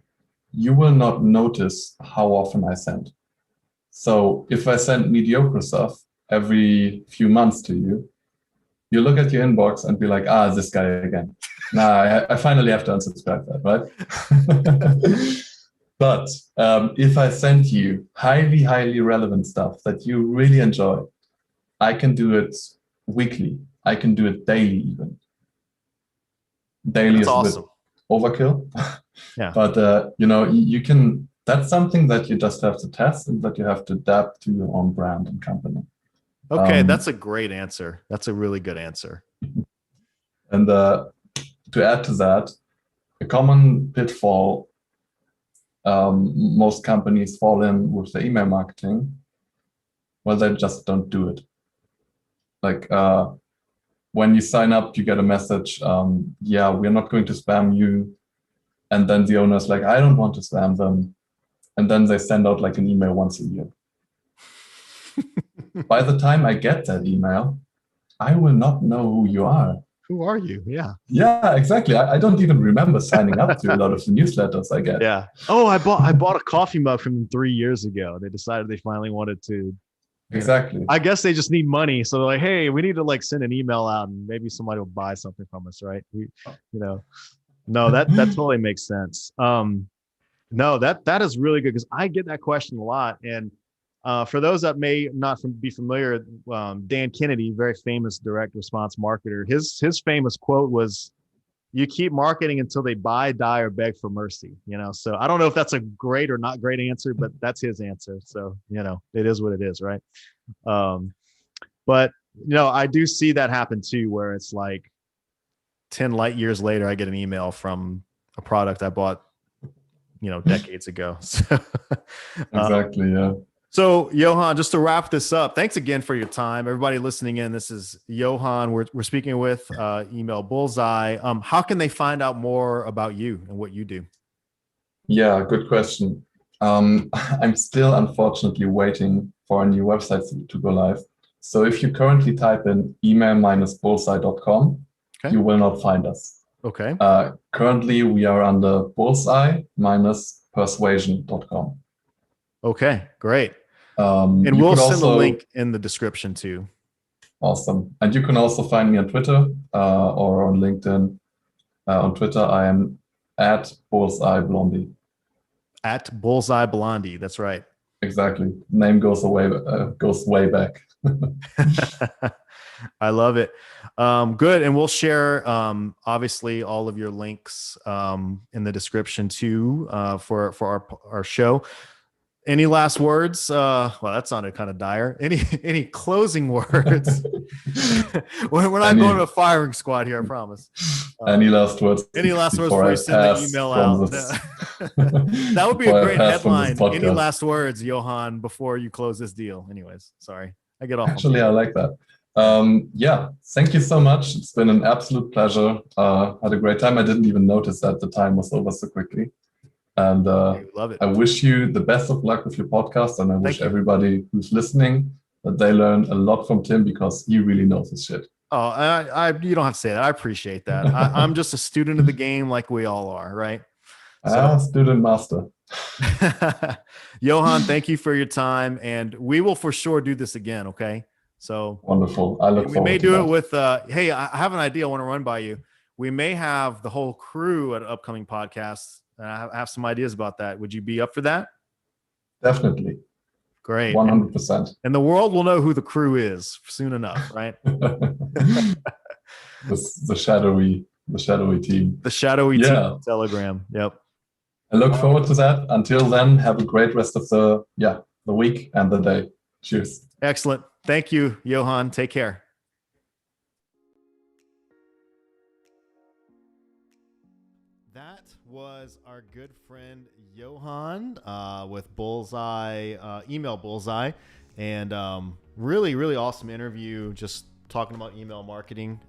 you will not notice how often I send. So if I send mediocre stuff every few months to you, you look at your inbox and be like, this guy again. Nah, I finally have to unsubscribe that, right? But if I send you highly, highly relevant stuff that you really enjoy, I can do it weekly. I can do it daily even. Daily That's is awesome. a bit overkill. Yeah. But you can, that's something that you just have to test and that you have to adapt to your own brand and company. Okay, that's a great answer. That's a really good answer. And to add to that, a common pitfall most companies fall in with the email marketing, well, they just don't do it. Like when you sign up, you get a message, yeah, we're not going to spam you. And then the owner's like, I don't want to spam them. And then they send out like an email once a year. By the time I get that email, I will not know who you are. Who are you? Yeah. Yeah, exactly. I don't even remember signing up to a lot of the newsletters I get. Yeah. Oh, I bought a coffee mug from them 3 years ago. They decided they finally wanted to. Exactly. I guess they just need money. So they're like, hey, we need to like send an email out and maybe somebody will buy something from us, right? No, that totally makes sense. No, that is really good because I get that question a lot. And for those that may not be familiar, Dan Kennedy, very famous direct response marketer, his famous quote was, "You keep marketing until they buy, die, or beg for mercy." So I don't know if that's a great or not great answer, but that's his answer. So it is what it is, right? But I do see that happen too, where it's like 10 light years later, I get an email from a product I bought, decades ago. So, Exactly. Yeah. So Johan, just to wrap this up, thanks again for your time. Everybody listening in, this is Johan. We're speaking with Email Bullseye. How can they find out more about you and what you do? Yeah, good question. I'm still unfortunately waiting for a new website to go live. So if you currently type in email-bullseye.com, you will not find us. Okay. Currently, we are under bullseye-persuasion.com. Okay, great. And we'll send the link in the description too. Awesome. And you can also find me on Twitter or on LinkedIn. On Twitter, I am at bullseyeblondie. At Bullseye Blondie. That's right. Exactly. Name goes way back. I love it. Good. And we'll share, obviously, all of your links in the description too for our show. Any last words? Well, that sounded kind of dire. Any closing words? We're not going to a firing squad here, I promise. Any last words? Any last words before you send the email out? That would be a great headline. Any last words, Johan, before you close this deal? Anyways, sorry. I get off. Actually, I like that. Yeah, thank you so much. It's been an absolute pleasure. Had a great time. I didn't even notice that the time was over so quickly. And love it. I wish you the best of luck with your podcast. And I wish everybody who's listening that they learn a lot from Tim because he really knows his shit. Oh, you don't have to say that. I appreciate that. I'm just a student of the game like we all are, right? Student master. Johan, thank you for your time. And we will for sure do this again, okay? So wonderful. I look forward to that. We may do it with, hey, I have an idea I want to run by you. We may have the whole crew at upcoming podcasts. And I have some ideas about that. Would you be up for that? Definitely. Great. 100%. And the world will know who the crew is soon enough, right? the shadowy team. The shadowy team on Telegram. Yep. I look forward to that. Until then, have a great rest of the week and the day. Cheers. Excellent. Thank you, Johan. Take care. That was our good friend Johan with Bullseye, Email Bullseye, and really, really awesome interview. Just talking about email marketing.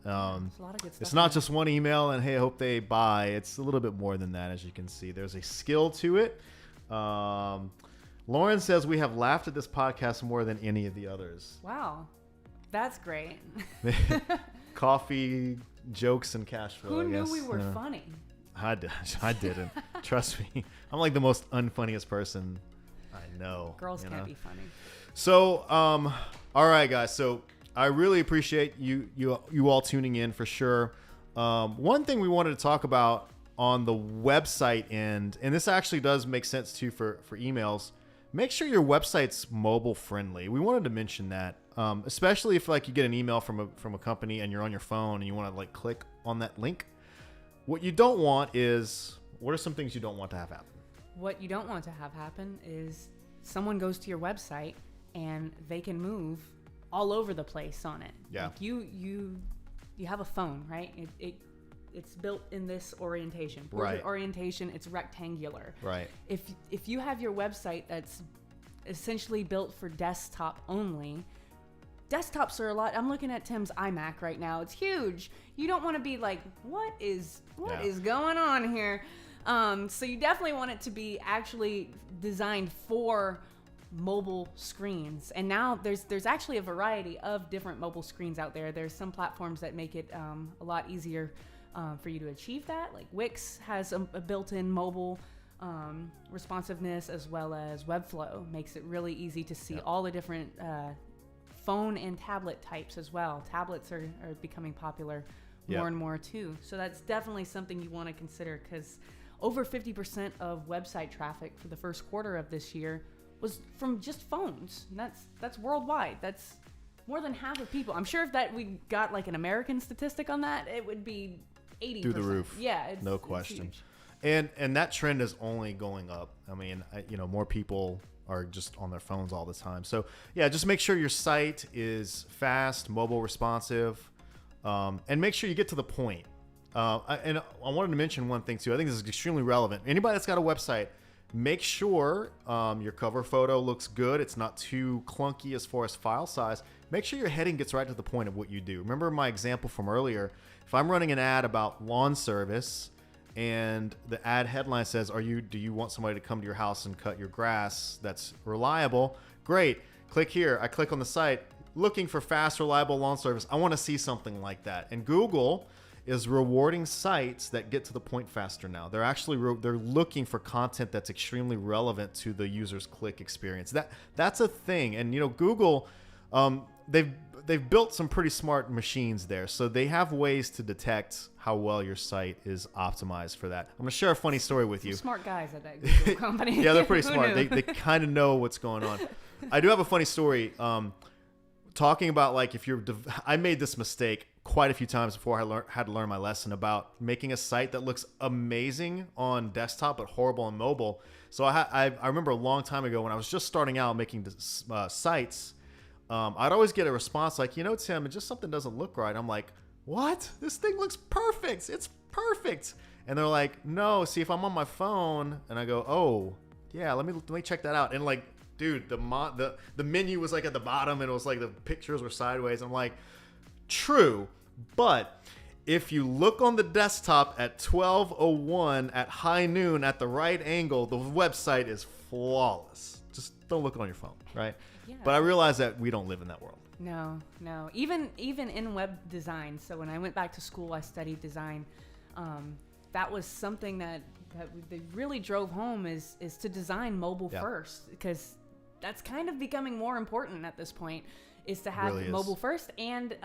It's not just one email and hey, I hope they buy. It's a little bit more than that, as you can see. There's a skill to it. Lauren says we have laughed at this podcast more than any of the others. Wow, that's great. coffee jokes and cash flow. Who I knew guess. we were Yeah. funny? I didn't. Trust me. I'm like the most unfunniest person I know. Girls you can't know? be funny. So, all right, guys. So I really appreciate you all tuning in for sure. One thing we wanted to talk about on the website end, and this actually does make sense too for emails. Make sure your website's mobile friendly. We wanted to mention that, especially if like you get an email from a company and you're on your phone and you want to like click on that link. What you don't want is, what are some things you don't want to have happen? What you don't want to have happen is someone goes to your website and they can move all over the place on it. Yeah. Like you have a phone, right? It's built in this orientation. Portrait Right. orientation, it's rectangular. Right. If you have your website that's essentially built for desktop only, desktops are a lot. I'm looking at Tim's iMac right now. It's huge. You don't want to be like, what is going on here? So you definitely want it to be actually designed for mobile screens. And now there's actually a variety of different mobile screens out there. There's some platforms that make it a lot easier for you to achieve that. Like Wix has a built-in mobile responsiveness, as well as Webflow makes it really easy to see all the different phone and tablet types as well. Tablets are becoming popular more and more too. So that's definitely something you want to consider, because over 50% of website traffic for the first quarter of this year was from just phones. And that's worldwide. That's more than half of people. I'm sure if that we got like an American statistic on that, it would be 80%. Through the roof. Yeah, No question. And that trend is only going up. I mean, more people are just on their phones all the time. So yeah, just make sure your site is fast, mobile responsive, and make sure you get to the point. And I wanted to mention one thing too. I think this is extremely relevant. Anybody that's got a website, make sure your cover photo looks good. It's not too clunky as far as file size. Make sure your heading gets right to the point of what you do. Remember my example from earlier. If I'm running an ad about lawn service and the ad headline says, do you want somebody to come to your house and cut your grass that's reliable? Great. Click here. I click on the site looking for fast, reliable lawn service. I want to see something like that. And Google is rewarding sites that get to the point faster now. They're actually they're looking for content that's extremely relevant to the user's click experience. That's a thing. And Google, they've built some pretty smart machines there, so they have ways to detect how well your site is optimized for that. I'm gonna share a funny story with you. Smart guys at that Google company. Yeah, they're pretty Who smart. knew? They kind of know what's going on. I do have a funny story. Talking about like I made this mistake quite a few times before I had to learn my lesson about making a site that looks amazing on desktop but horrible on mobile. So I remember a long time ago when I was just starting out making sites, I'd always get a response like, Tim, just something doesn't look right. I'm like, what? This thing looks perfect. It's perfect. And they're like, no, see, if I'm on my phone, and I go, oh, yeah, let me check that out. And like, dude, the menu was like at the bottom, and it was like the pictures were sideways. I'm like, true, but if you look on the desktop at 12:01 at high noon at the right angle, the website is flawless. Just don't look on your phone, right? Yeah. But I realize that we don't live in that world. No. Even in web design. So when I went back to school, I studied design. That was something that they really drove home is to design mobile first, because that's kind of becoming more important at this point, is to have Really is. mobile first. And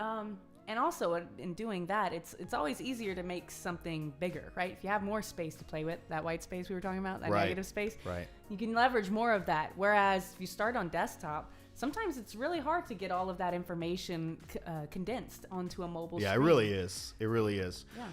also in doing that, it's always easier to make something bigger, right? If you have more space to play with, that white space we were talking about, that Right. negative space, Right. you can leverage more of that. Whereas if you start on desktop, sometimes it's really hard to get all of that information condensed onto a mobile screen. Yeah, it really is. It really is. Yeah.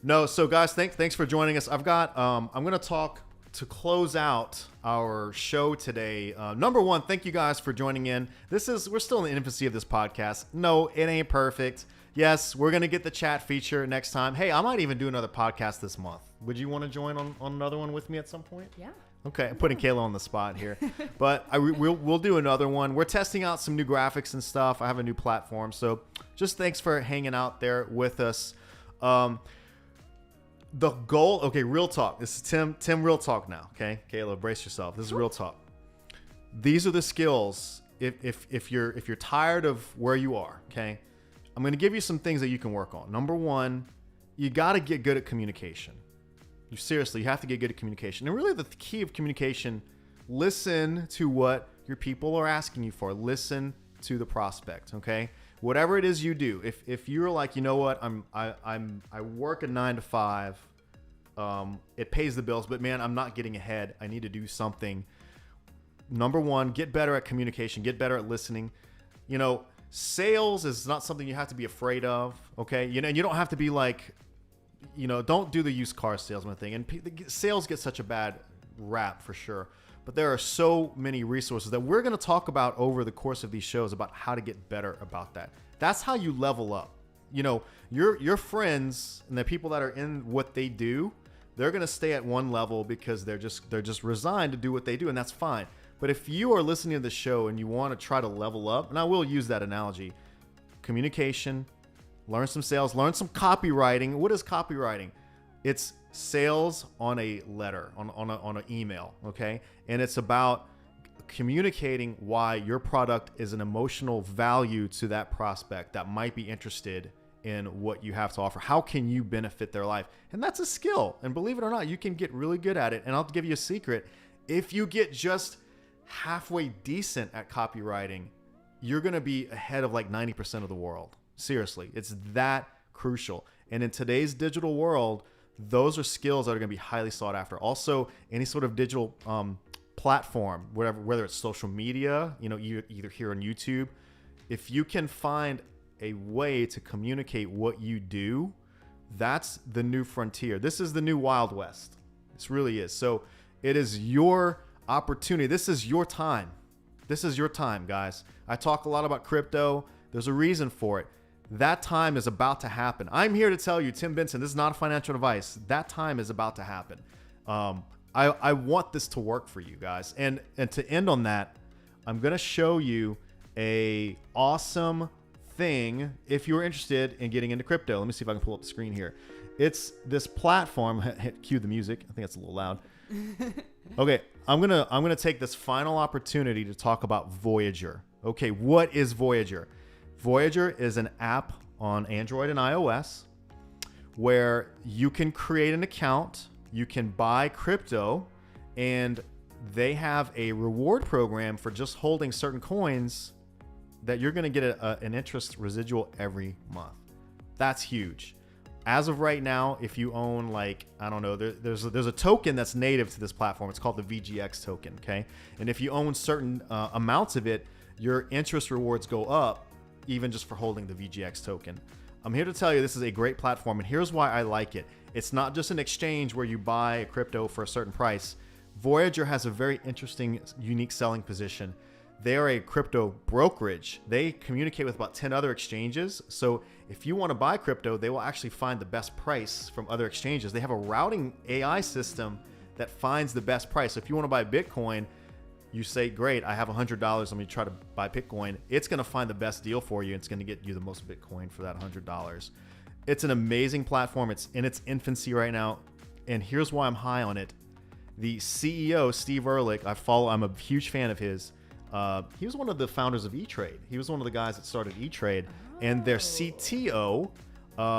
No, so guys, thanks for joining us. I've got I'm going to talk to close out our show today. Number one, thank you guys for joining in. We're still in the infancy of this podcast. No, it ain't perfect. Yes, we're going to get the chat feature next time. Hey, I might even do another podcast this month. Would you want to join on another one with me at some point? Yeah. Okay, I'm putting Kayla on the spot here, but we'll do another one. We're testing out some new graphics and stuff. I have a new platform, so just thanks for hanging out there with us. The goal, okay, real talk. This is Tim real talk now, okay? Kayla, brace yourself. This is real talk. These are the skills. If you're tired of where you are, okay? I'm going to give you some things that you can work on. Number one, you got to get good at communication. You have to get good at communication. And really the key of communication, listen to what your people are asking you for. Listen to the prospect, okay? Whatever it is you do, if you're like, you know what, I work a 9 to 5, it pays the bills, but man, I'm not getting ahead. I need to do something. Number one, get better at communication, get better at listening. You know, sales is not something you have to be afraid of, okay? You know, and you don't have to be like, you know, don't do the used car salesman thing. And sales get such a bad rap for sure. But there are so many resources that we're going to talk about over the course of these shows about how to get better about that. That's how you level up. You know, your friends and the people that are in what they do, they're going to stay at one level because they're just resigned to do what they do, and that's fine. But if you are listening to the show and you want to try to level up, and I will use that analogy, communication, learn some sales, learn some copywriting. What is copywriting? It's sales on a letter, on an email, okay? And it's about communicating why your product is an emotional value to that prospect that might be interested in what you have to offer. How can you benefit their life? And that's a skill. And believe it or not, you can get really good at it. And I'll give you a secret. If you get just halfway decent at copywriting, you're going to be ahead of like 90% of the world. Seriously, it's that crucial. And in today's digital world, those are skills that are going to be highly sought after. Also, any sort of digital platform, whether it's social media, you know, either here on YouTube, if you can find a way to communicate what you do, that's the new frontier. This is the new Wild West. This really is. So it is your opportunity. This is your time. This is your time, guys. I talk a lot about crypto. There's a reason for it. That time is about to happen. I'm here to tell you, Tim Benson, this is not financial advice. That time is about to happen. I want this to work for you guys. And to end on that, I'm going to show you a awesome thing if you're interested in getting into crypto. Let me see if I can pull up the screen here. It's this platform. Cue the music. I think that's a little loud. Okay, I'm gonna take this final opportunity to talk about Voyager. Okay, what is Voyager? Voyager is an app on Android and iOS where you can create an account, you can buy crypto, and they have a reward program for just holding certain coins that you're going to get an interest residual every month. That's huge. As of right now, if you own, like, I don't know, there's a token that's native to this platform. It's called the VGX token, okay? And if you own certain amounts of it, your interest rewards go up even just for holding the VGX token. I'm here to tell you this is a great platform, and here's why I like it. It's not just an exchange where you buy a crypto for a certain price. Voyager has a very interesting, unique selling position. They are a crypto brokerage. They communicate with about 10 other exchanges. So if you want to buy crypto, they will actually find the best price from other exchanges. They have a routing AI system that finds the best price. So if you want to buy Bitcoin, you say, great, I have $100. Let me try to buy Bitcoin. It's going to find the best deal for you. It's going to get you the most Bitcoin for that $100. It's an amazing platform. It's in its infancy right now. And here's why I'm high on it. The CEO, Steve Ehrlich, I'm a huge fan of his. He was one of the founders of E-Trade. He was one of the guys that started E-Trade. And their CTO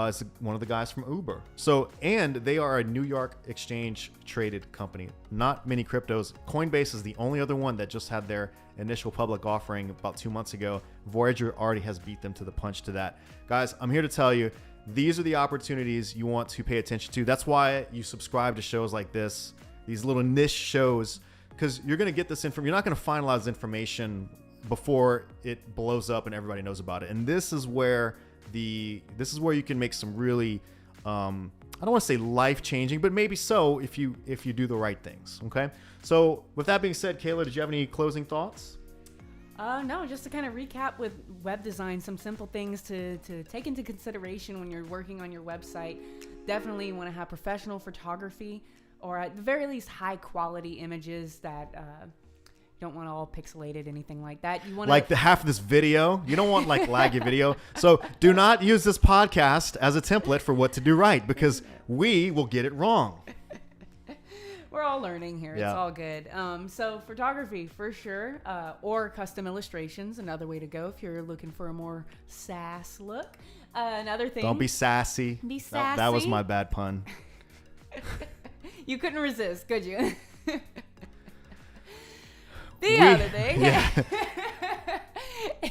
is one of the guys from Uber. So, and they are a New York exchange traded company. Not many cryptos. Coinbase is the only other one that just had their initial public offering about 2 months ago. Voyager already has beat them to the punch to that. Guys, I'm here to tell you, these are the opportunities you want to pay attention to. That's why you subscribe to shows like this, these little niche shows, because you're going to get this information. You're not going to finalize this information before it blows up and everybody knows about it. And this is where you can make some really, I don't want to say life-changing, but maybe so if you do the right things. Okay. So with that being said, Kayla, did you have any closing thoughts? No, just to kind of recap with web design, some simple things to take into consideration when you're working on your website. Definitely want to have professional photography, or at the very least high quality images that you don't want all pixelated, anything like that. You want like the half of this video. You don't want like laggy video. So do not use this podcast as a template for what to do right, because we will get it wrong. We're all learning here. Yeah. It's all good. So photography for sure, or custom illustrations, another way to go if you're looking for a more sass look. Another thing. Don't be sassy. Be That was sassy. my bad pun. You couldn't resist, could you? The other thing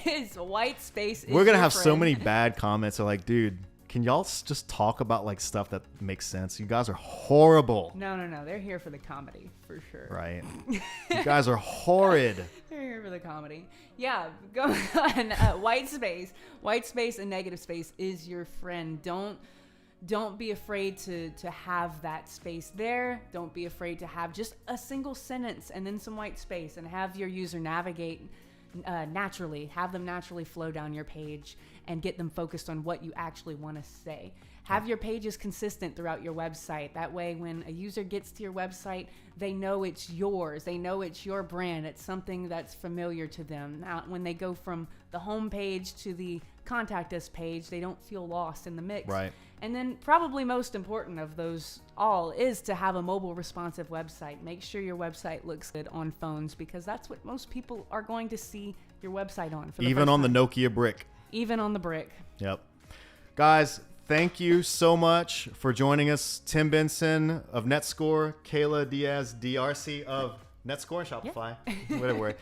is white space. Is We're gonna your have so friend. many bad comments. They're like, dude, can y'all just talk about like stuff that makes sense? You guys are horrible. No. They're here for the comedy for sure. Right. You guys are horrid. They're here for the comedy. Yeah, go on. White space and negative space is your friend. Don't be afraid to have that space there. Don't be afraid to have just a single sentence and then some white space, and have your user navigate naturally. Have them naturally flow down your page and get them focused on what you actually want to say. Have your pages consistent throughout your website. That way, when a user gets to your website, they know it's yours. They know it's your brand. It's something that's familiar to them. Now, when they go from the home page to the contact us page, they don't feel lost in the mix. Right. And then probably most important of those all is to have a mobile responsive website. Make sure your website looks good on phones, because that's what most people are going to see your website on. For the Even first on the time. Nokia brick. Even on the brick. Yep. Guys, thank you so much for joining us. Tim Benson of NetScore, Kayla Diaz DRC of NetScore and Shopify. Whatever.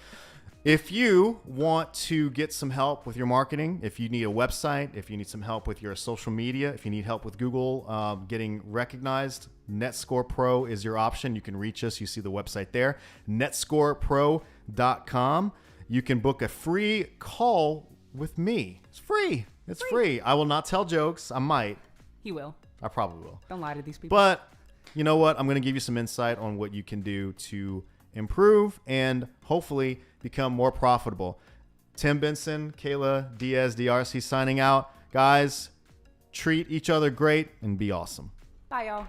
If you want to get some help with your marketing, if you need a website, if you need some help with your social media, if you need help with Google getting recognized, NetScore Pro is your option. You can reach us. You see the website there, netscorepro.com. You can book a free call with me. It's free. It's free. I will not tell jokes. I might. He will. I probably will. Don't lie to these people. But you know what? I'm going to give you some insight on what you can do to improve and hopefully become more profitable. Tim Benson, Kayla Diaz DRC signing out. Guys, treat each other great and be awesome. Bye, y'all.